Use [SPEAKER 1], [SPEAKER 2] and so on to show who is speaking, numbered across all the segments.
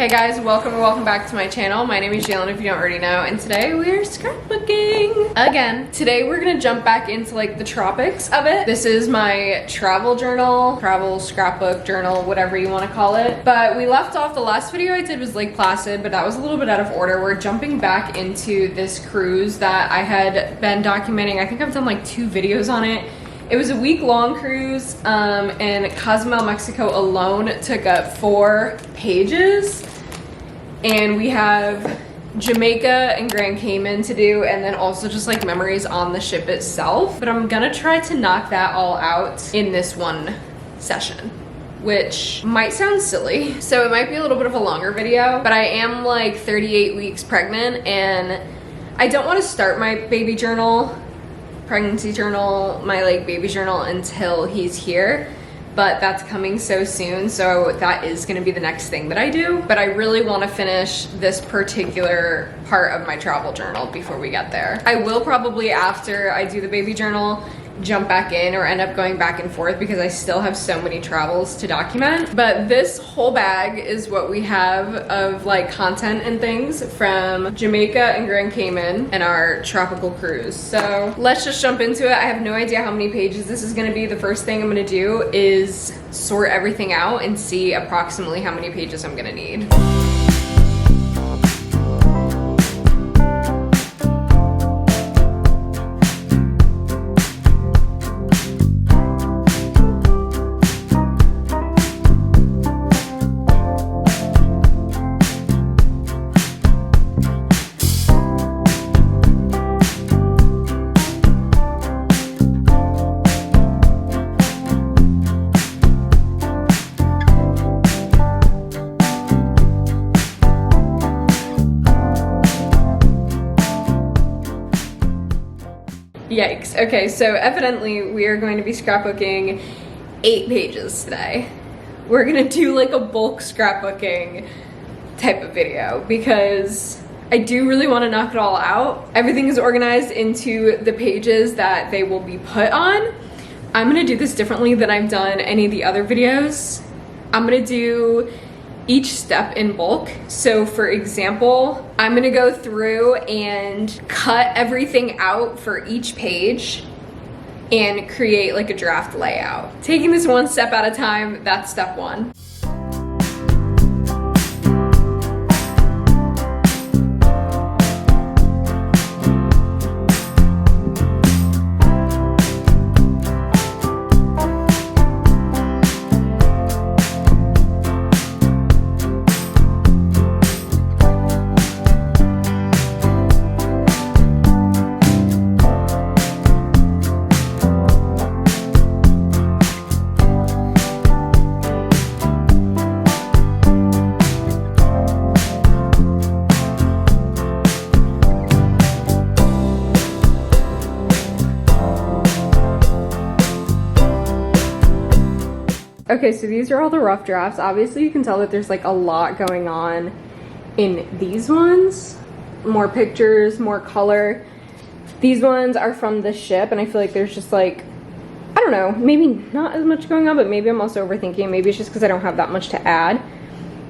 [SPEAKER 1] Hey guys, welcome or welcome back to my channel. My name is Jaelyn if you don't already know, and today we're scrapbooking again. Today we're gonna jump back into like the tropics of it. This is my travel journal, travel scrapbook journal, whatever you want to call it. But we left off, the last video I did was Lake Placid, but that was a little bit out of order. We're jumping back into this cruise that I had been documenting. I think I've done like 2 videos on it. It was a week-long cruise, and Cozumel, Mexico alone took up 4 pages. And we have Jamaica and Grand Cayman to do, and then also just like memories on the ship itself. But I'm gonna try to knock that all out in this one session, which might sound silly. So it might be a little bit of a longer video, but I am like 38 weeks pregnant, and I don't want to start my baby journal, pregnancy journal, my like baby journal until he's here. But that's coming so soon, so that is gonna be the next thing that I do. But I really wanna finish this particular part of my travel journal before we get there. I will probably, after I do the baby journal, jump back in or end up going back and forth because I still have so many travels to document. But this whole bag is what we have of like content and things from Jamaica and Grand Cayman and our tropical cruise. So let's just jump into it. I have no idea how many pages this is gonna be. The first thing I'm gonna do is sort everything out and see approximately how many pages I'm gonna need. Yikes. Okay, so evidently we are going to be scrapbooking 8 pages today. We're gonna do like a bulk scrapbooking type of video because I do really want to knock it all out. Everything is organized into the pages that they will be put on. I'm gonna do this differently than I've done any of the other videos. I'm gonna do each step in bulk. So for example, I'm gonna go through and cut everything out for each page and create like a draft layout. Taking this one step at a time, that's step 1. Okay, so these are all the rough drafts. Obviously you can tell that there's like a lot going on in these ones. More pictures, more color. These ones are from the ship, and I feel like there's just like, I don't know, maybe not as much going on, but maybe I'm also overthinking. Maybe it's just because I don't have that much to add.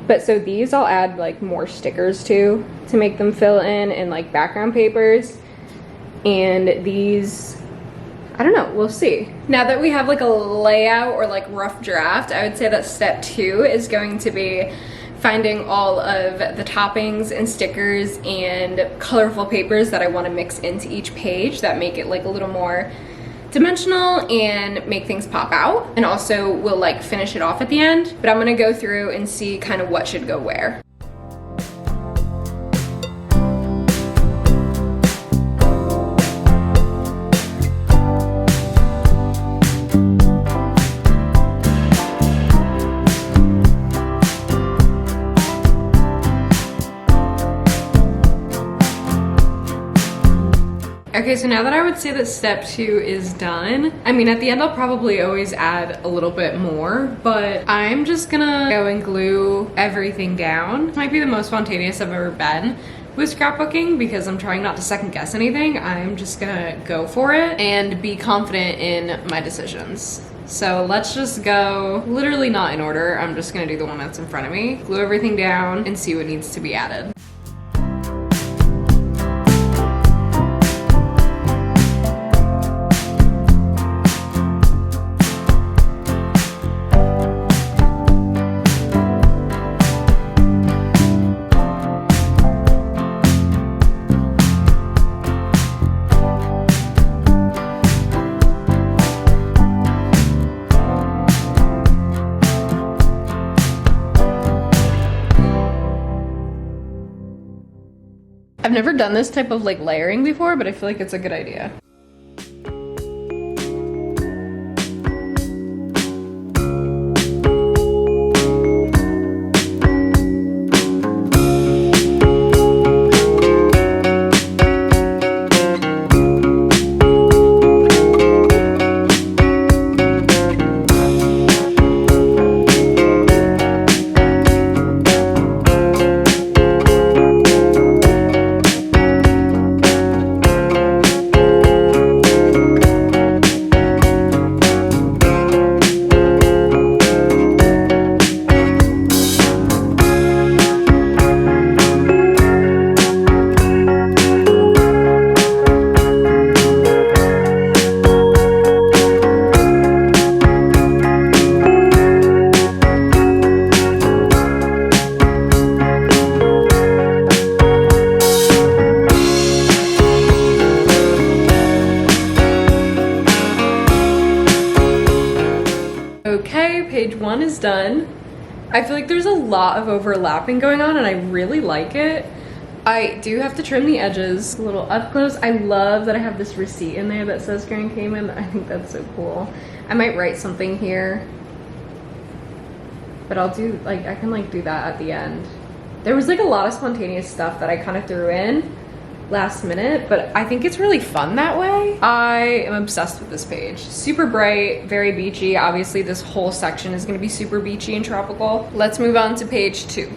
[SPEAKER 1] But so these I'll add like more stickers to make them fill in, and like background papers. And these, I don't know, we'll see. Now that we have like a layout or like rough draft, I would say that step 2 is going to be finding all of the toppings and stickers and colorful papers that I want to mix into each page that make it like a little more dimensional and make things pop out. And also we'll like finish it off at the end, but I'm gonna go through and see kind of what should go where. Okay, so now that I would say that step 2 is done, I mean, at the end I'll probably always add a little bit more, but I'm just gonna go and glue everything down. It might be the most spontaneous I've ever been with scrapbooking because I'm trying not to second guess anything. I'm just gonna go for it and be confident in my decisions. So let's just go, literally not in order. I'm just gonna do the one that's in front of me, glue everything down and see what needs to be added. I've never done this type of like layering before, but I feel like it's a good idea. Okay, page 1 is done. I feel like there's a lot of overlapping going on and I really like it. I do have to trim the edges a little up close. I love that I have this receipt in there that says Grand Cayman. I think that's so cool. I might write something here, but I'll do like, I can like do that at the end. There was like a lot of spontaneous stuff that I kind of threw in last minute, but I think it's really fun that way. I am obsessed with this page. Super bright, very beachy. Obviously this whole section is gonna be super beachy and tropical. Let's move on to page 2.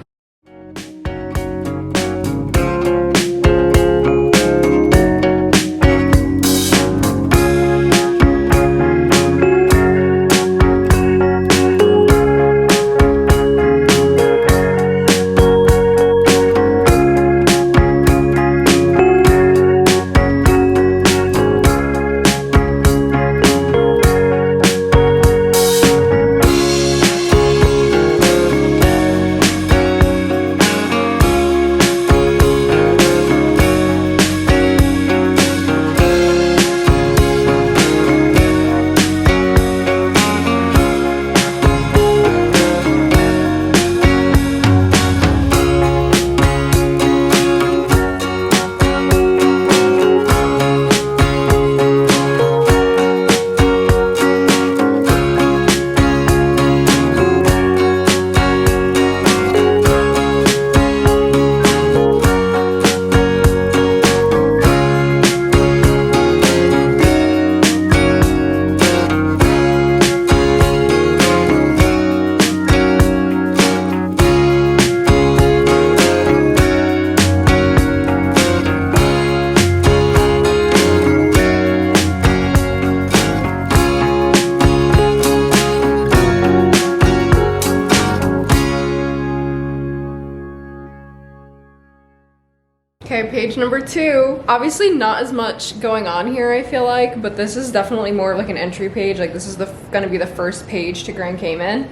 [SPEAKER 1] Okay, page number 2. Obviously not as much going on here, I feel like, but this is definitely more like an entry page. Like this is gonna be the first page to Grand Cayman.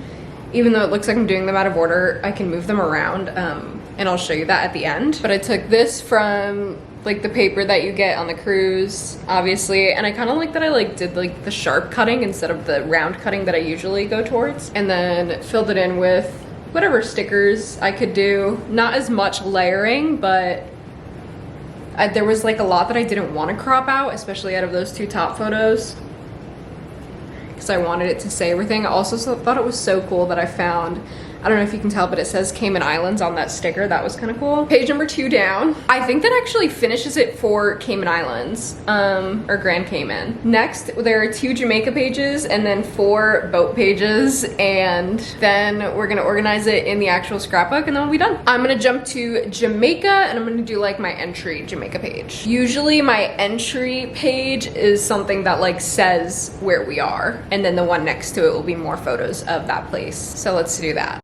[SPEAKER 1] Even though it looks like I'm doing them out of order, I can move them around, and I'll show you that at the end. But I took this from like the paper that you get on the cruise, obviously, and I kind of like that I like did like the sharp cutting instead of the round cutting that I usually go towards, and then filled it in with whatever stickers I could do. Not as much layering, but there was like a lot that I didn't want to crop out, especially out of those 2 top photos, because I wanted it to say everything. I also thought it was so cool that I found I don't know if you can tell, but it says Cayman Islands on that sticker. That was kind of cool. Page number 2 down. I think that actually finishes it for Cayman Islands, or Grand Cayman. Next, there are 2 Jamaica pages and then 4 boat pages, and then we're gonna organize it in the actual scrapbook and then we'll be done. I'm gonna jump to Jamaica and I'm gonna do like my entry Jamaica page. Usually my entry page is something that like says where we are, and then the one next to it will be more photos of that place. So let's do that.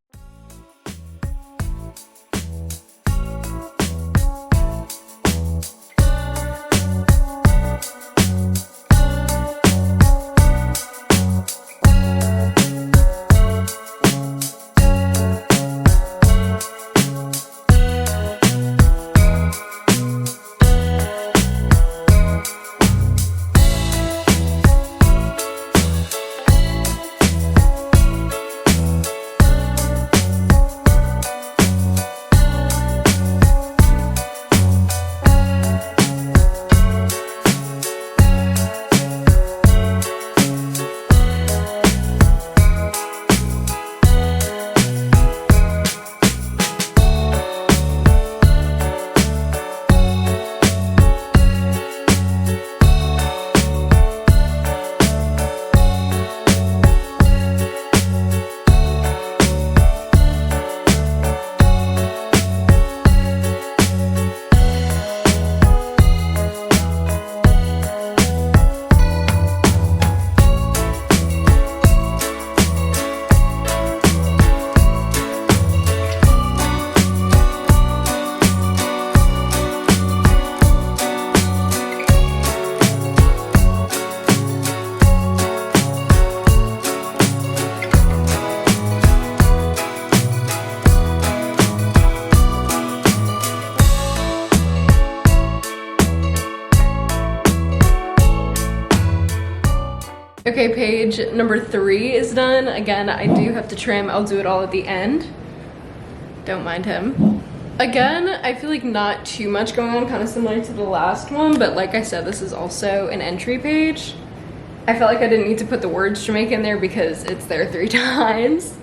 [SPEAKER 1] Okay, page number 3 is done. Again, I do have to trim. I'll do it all at the end. Don't mind him. Again, I feel like not too much going on, kind of similar to the last one, but like I said, this is also an entry page. I felt like I didn't need to put the words Jamaica in there because it's there 3 times.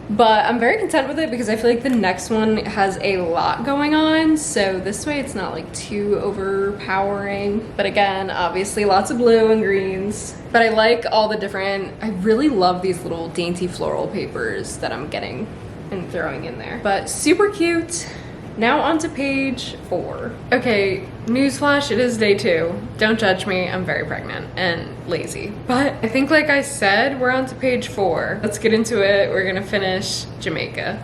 [SPEAKER 1] But I'm very content with it because I feel like the next one has a lot going on. So this way it's not like too overpowering. But again, obviously lots of blue and greens. But I like all the different, I really love these little dainty floral papers that I'm getting and throwing in there. But super cute. Now on to page 4. Okay, newsflash, it is day 2. Don't judge me, I'm very pregnant and lazy. But I think like I said, we're on to page 4. Let's get into it. We're gonna finish Jamaica.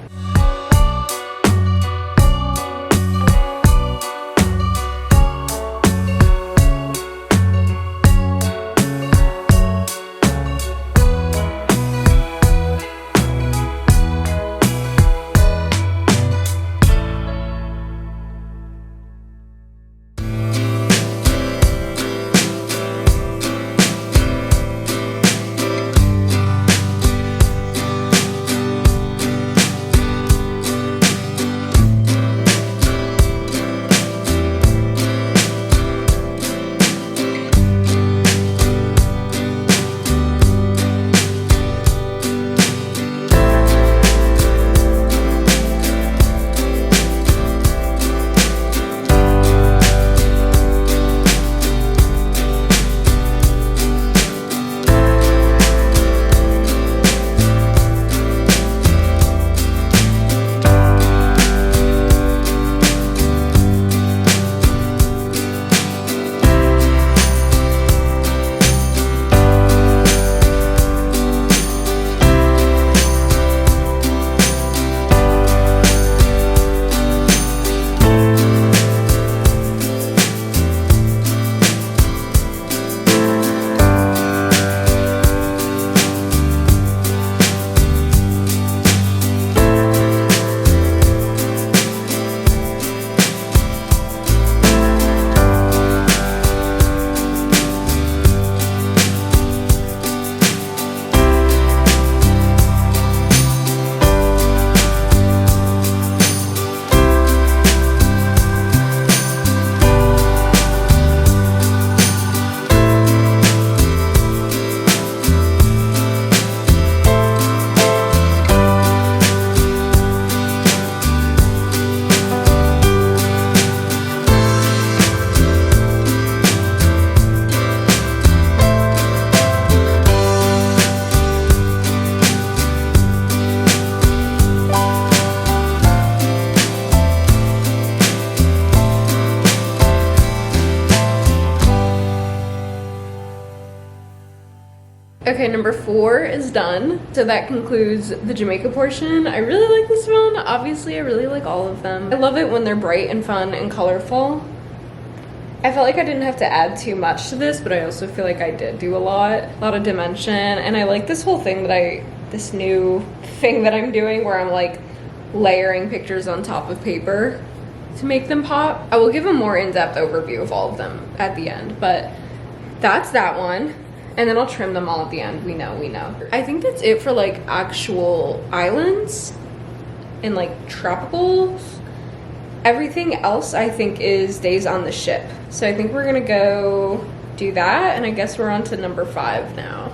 [SPEAKER 1] Okay, number 4 is done. So that concludes the Jamaica portion. I really like this one. Obviously, I really like all of them. I love it when they're bright and fun and colorful. I felt like I didn't have to add too much to this, but I also feel like I did do a lot of dimension. And I like this whole thing that this new thing that I'm doing where I'm like layering pictures on top of paper to make them pop. I will give a more in-depth overview of all of them at the end, but that's that one. And then I'll trim them all at the end. We know. I think that's it for like actual islands and like tropicals. Everything else I think is days on the ship. So I think we're gonna go do that, and I guess we're on to number 5 now.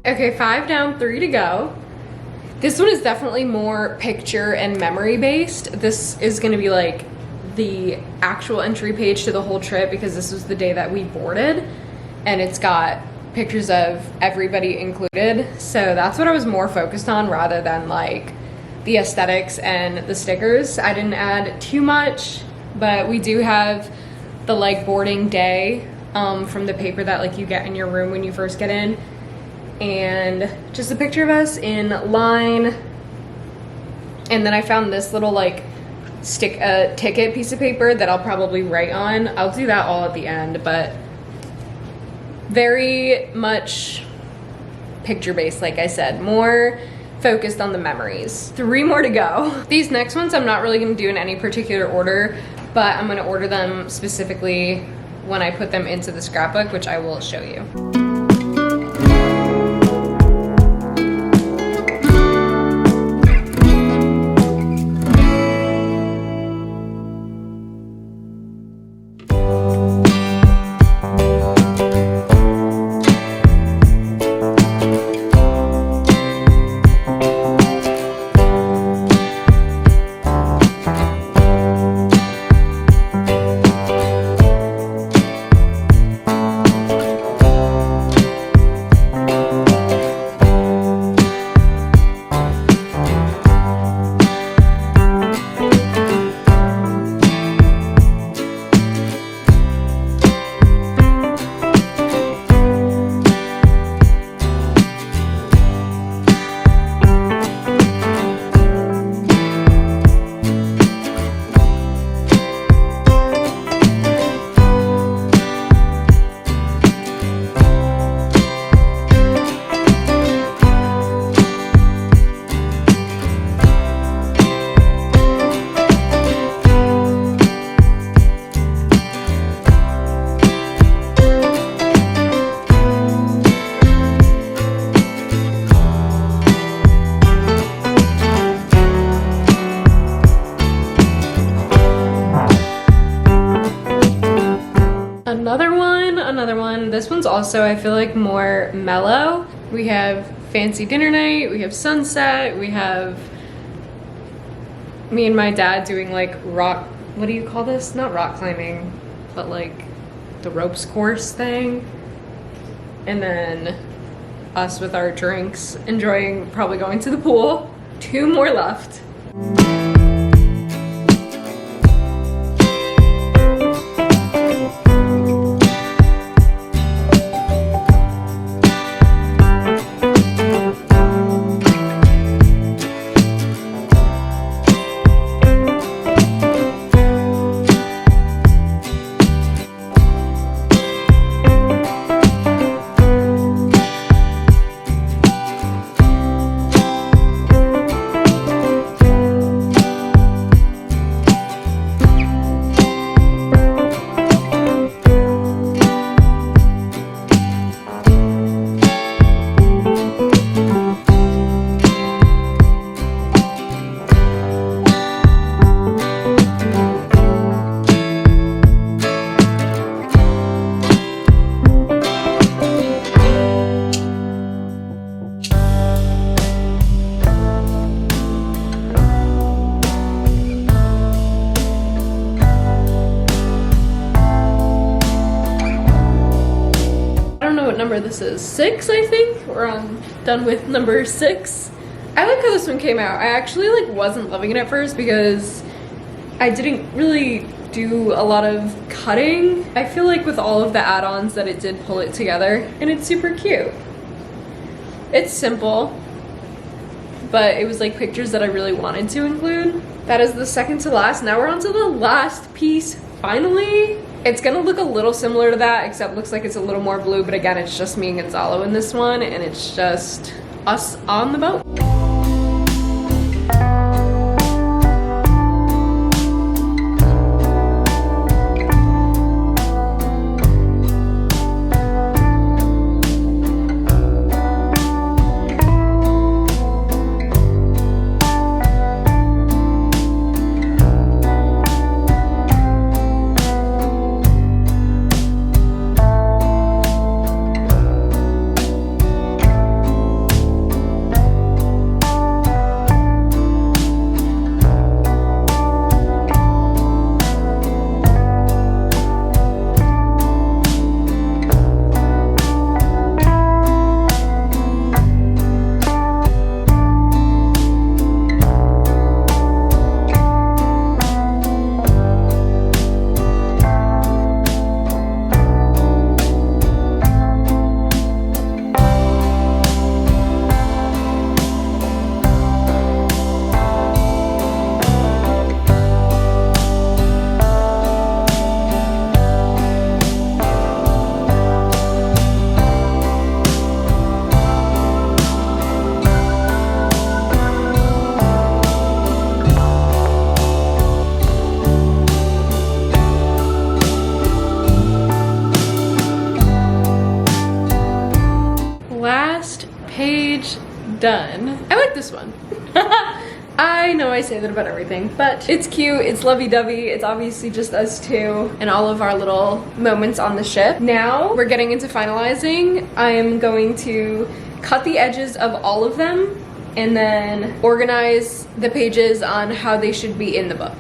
[SPEAKER 1] Okay, 5 down, 3 to go. This one is definitely more picture and memory based. This is gonna be like the actual entry page to the whole trip because this was the day that we boarded, and it's got pictures of everybody included. So that's what I was more focused on rather than like the aesthetics and the stickers. I didn't add too much, but we do have the like boarding day from the paper that like you get in your room when you first get in, and just a picture of us in line. And then I found this little like ticket piece of paper that I'll probably write on. I'll do that all at the end, but very much picture based, like I said, more focused on the memories. 3 more to go. These next ones I'm not really gonna do in any particular order, but I'm gonna order them specifically when I put them into the scrapbook, which I will show you. also, I feel like, more mellow. We have fancy dinner night, we have sunset, we have me and my dad doing like rock, what do you call this? Not rock climbing, but like the ropes course thing. And then us with our drinks, enjoying, probably going to the pool. 2 more left. This is 6, I think. We're done with number 6. I like how this one came out. I actually like wasn't loving it at first because I didn't really do a lot of cutting. I feel like with all of the add-ons that it did pull it together, and it's super cute. It's simple, but it was like pictures that I really wanted to include. That is the second to last. Now we're on to the last piece, finally. It's gonna look a little similar to that, except looks like it's a little more blue, but again, it's just me and Gonzalo in this one, and it's just us on the boat. Done. I like this one. I know I say that about everything, but it's cute, it's lovey-dovey, it's obviously just us two and all of our little moments on the ship. Now we're getting into finalizing. I am going to cut the edges of all of them and then organize the pages on how they should be in the book.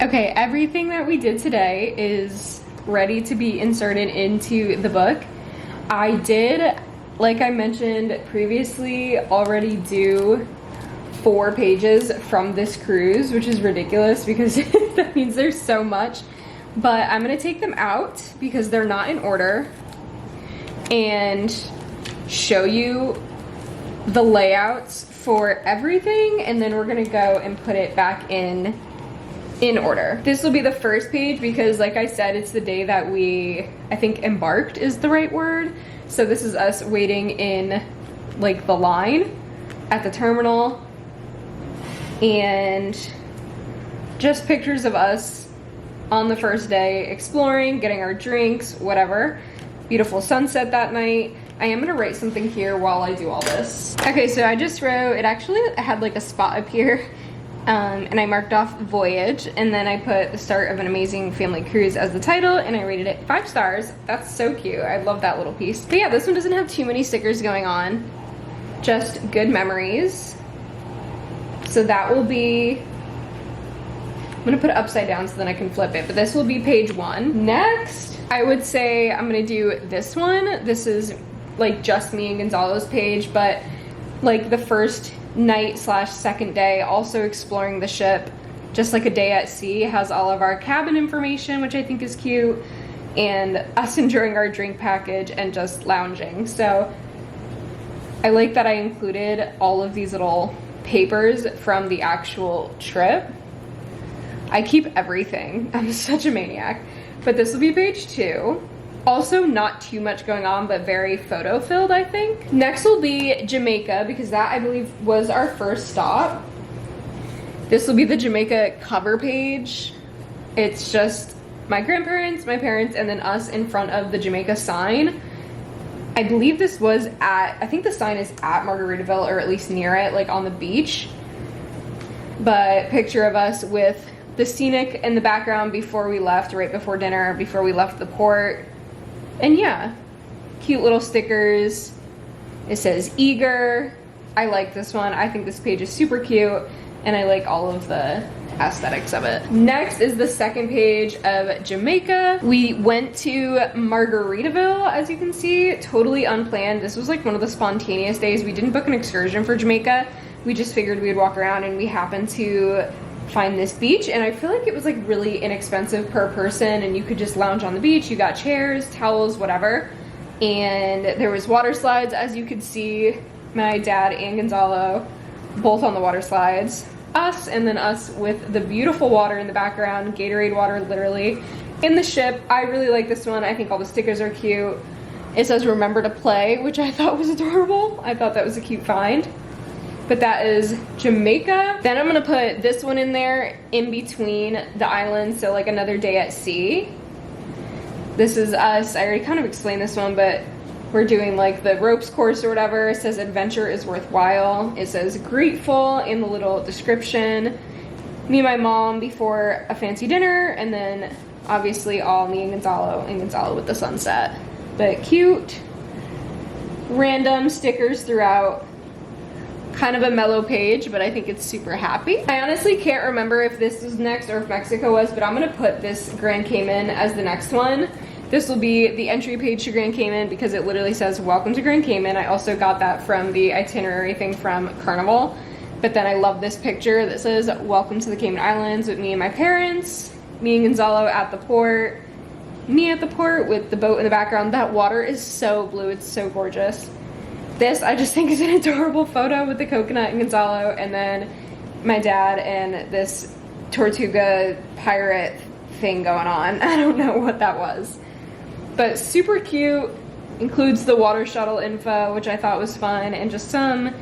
[SPEAKER 1] Okay, everything that we did today is ready to be inserted into the book. I did, like I mentioned previously, already do 4 pages from this cruise, which is ridiculous because that means there's so much. But I'm gonna take them out because they're not in order and show you the layouts for everything, and then we're gonna go and put it back in order. This will be the first page because, like I said, it's the day that we, I think, embarked is the right word. So this is us waiting in like the line at the terminal, and just pictures of us on the first day exploring, getting our drinks, whatever. Beautiful sunset that night. I am gonna write something here while I do all this. Okay, so I just wrote, it actually had like a spot up here, and I marked off voyage, and then I put the start of an amazing family cruise as the title, and I rated it 5 stars. That's so cute. I love that little piece. But yeah, this one doesn't have too many stickers going on, just good memories. So that will be, I'm gonna put it upside down so then I can flip it, but this will be page 1. Next, I would say I'm gonna do this one. This is like just me and Gonzalo's page, but like the first night / second day, also exploring the ship, just like a day at sea. Has all of our cabin information, which I think is cute, and us enjoying our drink package and just lounging. So I like that I included all of these little papers from the actual trip. I keep everything. I'm such a maniac. But this will be page 2. Also not too much going on, but very photo filled, I think. Next will be Jamaica, because that I believe was our first stop. This will be the Jamaica cover page. It's just my grandparents, my parents, and then us in front of the Jamaica sign. I believe this was at, I think the sign is at Margaritaville, or at least near it, like on the beach. But picture of us with the scenic in the background before we left, right before dinner, before we left the port. And yeah, cute little stickers. It says eager. I like this one. I think this page is super cute, and I like all of the aesthetics of it. Next is the second page of Jamaica. We went to Margaritaville, as you can see, totally unplanned. This was like one of the spontaneous days. We didn't book an excursion for Jamaica. We just figured we'd walk around, and we happened to find this beach, and I feel like it was like really inexpensive per person, and you could just lounge on the beach. You got chairs, towels, whatever, and there was water slides, as you could see. My dad and Gonzalo both on the water slides, us, and then us with the beautiful water in the background, Gatorade water literally in the ship. I really like this one. I think all the stickers are cute. It says remember to play, which I thought was adorable. I thought that was a cute find. But that is Jamaica. Then I'm gonna put this one in there in between the islands, so like another day at sea. This is us. I already kind of explained this one, but we're doing like the ropes course or whatever. It says adventure is worthwhile. It says grateful in the little description. Me and my mom before a fancy dinner, and then obviously all me and Gonzalo with the sunset. But cute, random stickers throughout. Kind of a mellow page, but I think it's super happy. I honestly can't remember if this was next or if Mexico was, but I'm gonna put this Grand Cayman as the next one. This will be the entry page to Grand Cayman, because it literally says welcome to Grand Cayman. I also got that from the itinerary thing from Carnival. But then I love this picture that says welcome to the Cayman Islands with me and my parents, me and Gonzalo at the port, me at the port with the boat in the background. That water is so blue, it's so gorgeous. This I just think is an adorable photo with the coconut and Gonzalo, and then my dad and this Tortuga pirate thing going on. I don't know what that was, but super cute. Includes the water shuttle info, which I thought was fun, and just some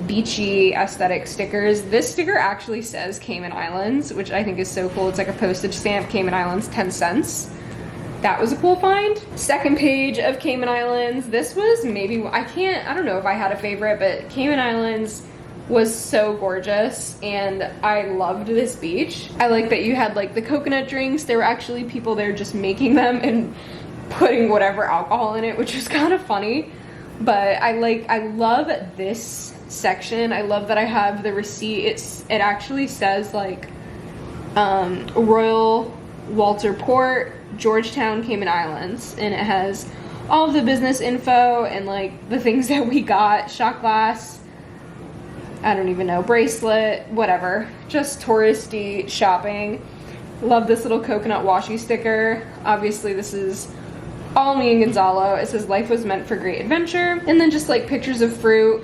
[SPEAKER 1] beachy aesthetic stickers. This sticker actually says Cayman Islands, which I think is so cool. It's like a postage stamp, Cayman Islands, 10 cents. That was a cool find. Second page of Cayman Islands. This was maybe, I don't know if I had a favorite, but Cayman Islands was so gorgeous, and I loved this beach. I like that you had like the coconut drinks. There were actually people there just making them and putting whatever alcohol in it, which was kind of funny. But I love this section. I love that I have the receipt. It actually says like Royal Walter Port, Georgetown, Cayman Islands, and it has all of the business info and like the things that we got. Shot glass, I don't even know, bracelet, whatever, just touristy shopping. Love this little coconut washi sticker. Obviously this is all me and Gonzalo. It says life was meant for great adventure, and then just like pictures of fruit.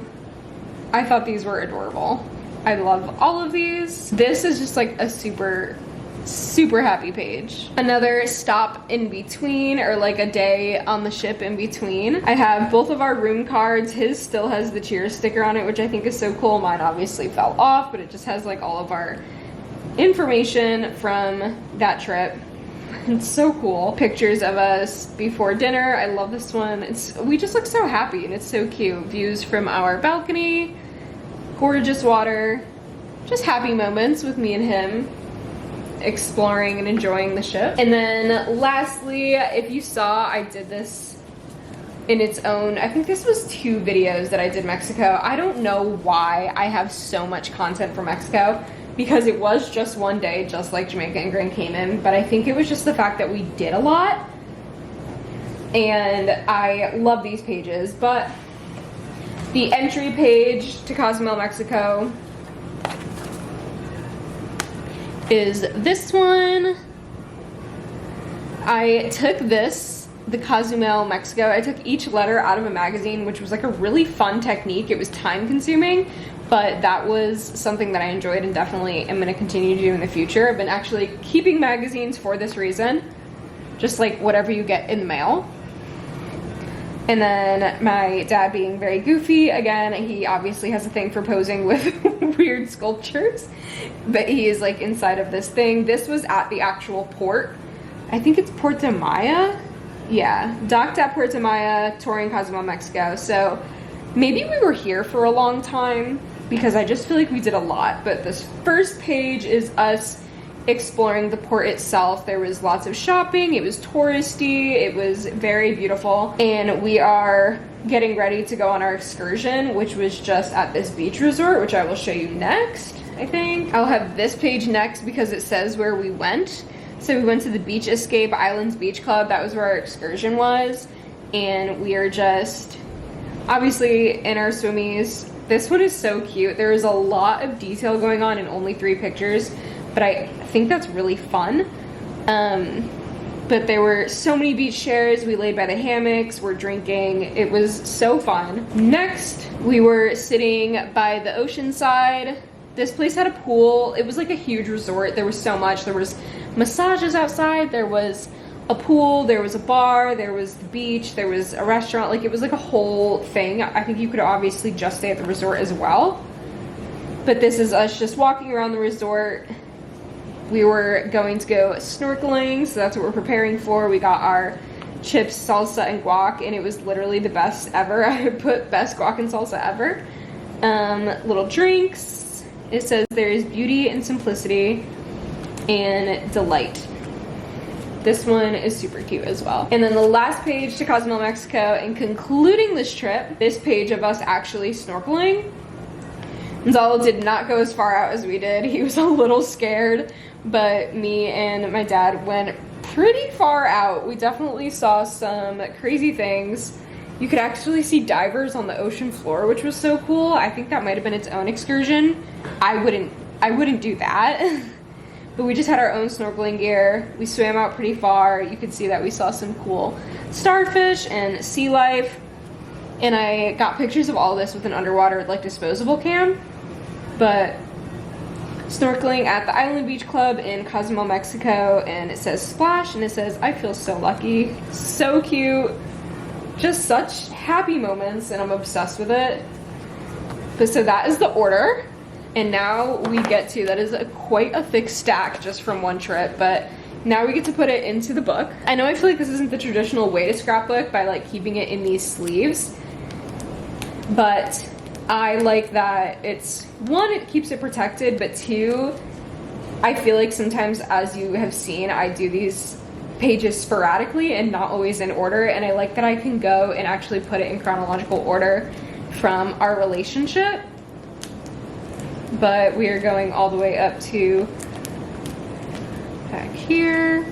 [SPEAKER 1] I thought these were adorable. I love all of these. This is just like a super Super happy page. Another stop in between, or like a day on the ship in between. I have both of our room cards. His still has the cheers sticker on it, which I think is so cool. Mine obviously fell off, but it just has like all of our information from that trip. It's so cool. Pictures of us before dinner. I love this one. We just look so happy and it's so cute. Views from our balcony, gorgeous water, just happy moments with me and him exploring and enjoying the ship. And then lastly, if you saw, I did this in its own, I think this was 2 videos that I did Mexico. I don't know why I have so much content for Mexico, because it was just one day, just like Jamaica and Grand Cayman, but I think it was just the fact that we did a lot, and I love these pages. But the entry page to Cozumel, Mexico is this one. I took this, the Cozumel, Mexico, I took each letter out of a magazine, which was like a really fun technique. It was time consuming, but that was something that I enjoyed and definitely am gonna continue to do in the future. I've been actually keeping magazines for this reason, just like whatever you get in the mail. And then my dad being very goofy, again, he obviously has a thing for posing with weird sculptures, but he is like inside of this thing. This was at the actual port. I think it's Puerto Maya. Yeah, docked at Puerto Maya, touring Cozumel, Mexico. So maybe we were here for a long time, because I just feel like we did a lot. But this first page is us exploring the port itself. There was lots of shopping, it was touristy, it was very beautiful, and we are getting ready to go on our excursion, which was just at this beach resort, which I will show you next. I think I'll have this page next because it says where we went. So we went to the Beach Escape Islands Beach Club. That was where our excursion was, and we are just obviously in our swimmies. This one is so cute. There is a lot of detail going on in only 3 pictures, but I think that's really fun. But there were so many beach chairs. We laid by the hammocks, we're drinking. It was so fun. Next, we were sitting by the ocean side. This place had a pool. It was like a huge resort. There was so much. There was massages outside. There was a pool. There was a bar. There was the beach. There was a restaurant. Like, it was like a whole thing. I think you could obviously just stay at the resort as well. But this is us just walking around the resort. We were going to go snorkeling, so that's what we're preparing for. We got our chips, salsa, and guac, and it was literally the best ever. I put best guac and salsa ever. Little drinks. It says there is beauty and simplicity and delight. This one is super cute as well. And then the last page to Cozumel, Mexico, and concluding this trip, this page of us actually snorkeling. Gonzalo did not go as far out as we did. He was a little scared, but me and my dad went pretty far out. We definitely saw some crazy things. You could actually see divers on the ocean floor, which was so cool. I think that might have been its own excursion. I wouldn't do that. But we just had our own snorkeling gear. We swam out pretty far. You could see that we saw some cool starfish and sea life. And I got pictures of all this with an underwater like disposable cam. But snorkeling at the Island Beach Club in Cozumel, Mexico, and it says splash, and it says I feel so lucky. So cute. Just such happy moments, and I'm obsessed with it. But so that is the order. And now we get to, that is quite a thick stack just from one trip, but now we get to put it into the book. I know I feel like this isn't the traditional way to scrapbook by like keeping it in these sleeves, but I like that it's, one, it keeps it protected, but two, I feel like sometimes, as you have seen, I do these pages sporadically and not always in order, and I like that I can go and actually put it in chronological order from our relationship. But we are going all the way up to back here.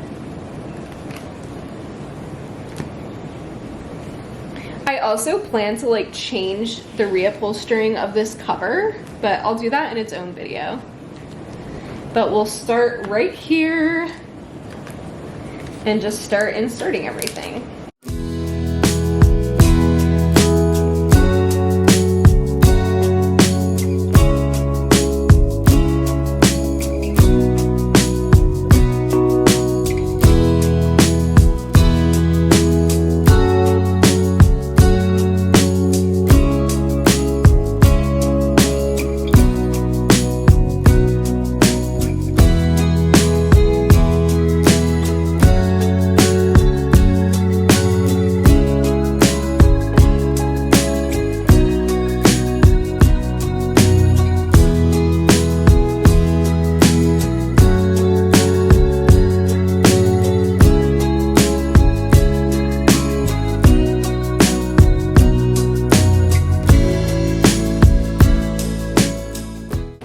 [SPEAKER 1] I also plan to like change the reupholstering of this cover, but I'll do that in its own video. But we'll start right here and just start inserting everything.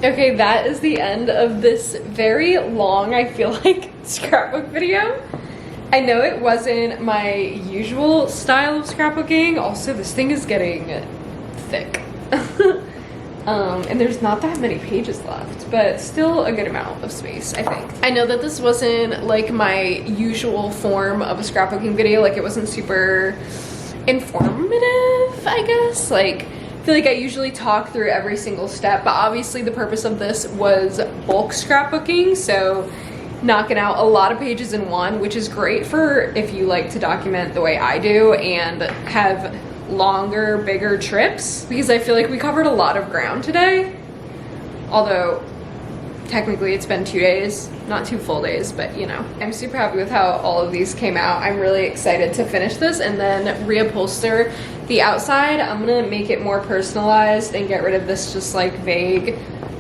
[SPEAKER 1] Okay, that is the end of this very long, I feel like, scrapbook video. I know it wasn't my usual style of scrapbooking. Also, this thing is getting thick. And there's not that many pages left, but still a good amount of space, I think. I know that this wasn't like my usual form of a scrapbooking video. Like, it wasn't super informative, I guess. Like, I feel like I usually talk through every single step, but obviously the purpose of this was bulk scrapbooking, so knocking out a lot of pages in one, which is great for if you like to document the way I do and have longer, bigger trips, because I feel like we covered a lot of ground today. Although technically it's been 2 days, not 2 full days, but you know. I'm super happy with how all of these came out. I'm really excited to finish this and then reupholster the outside. I'm gonna make it more personalized and get rid of this just like vague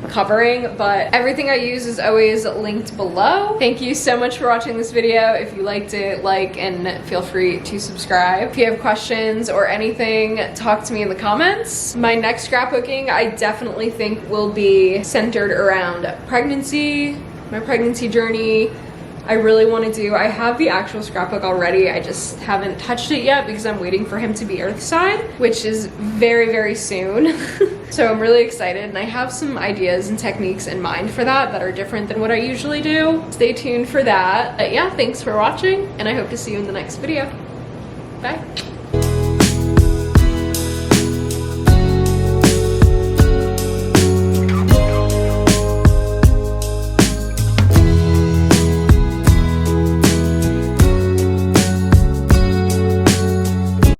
[SPEAKER 1] covering, but everything I use is always linked below. Thank you so much for watching this video. If you liked it, like, and feel free to subscribe. If you have questions or anything, talk to me in the comments. My next scrapbooking, I definitely think will be centered around pregnancy, my pregnancy journey. I really want to do, I have the actual scrapbook already, I just haven't touched it yet because I'm waiting for him to be earthside, which is very, very soon. So I'm really excited, and I have some ideas and techniques in mind for that that are different than what I usually do. Stay tuned for that. But yeah, thanks for watching, and I hope to see you in the next video. Bye.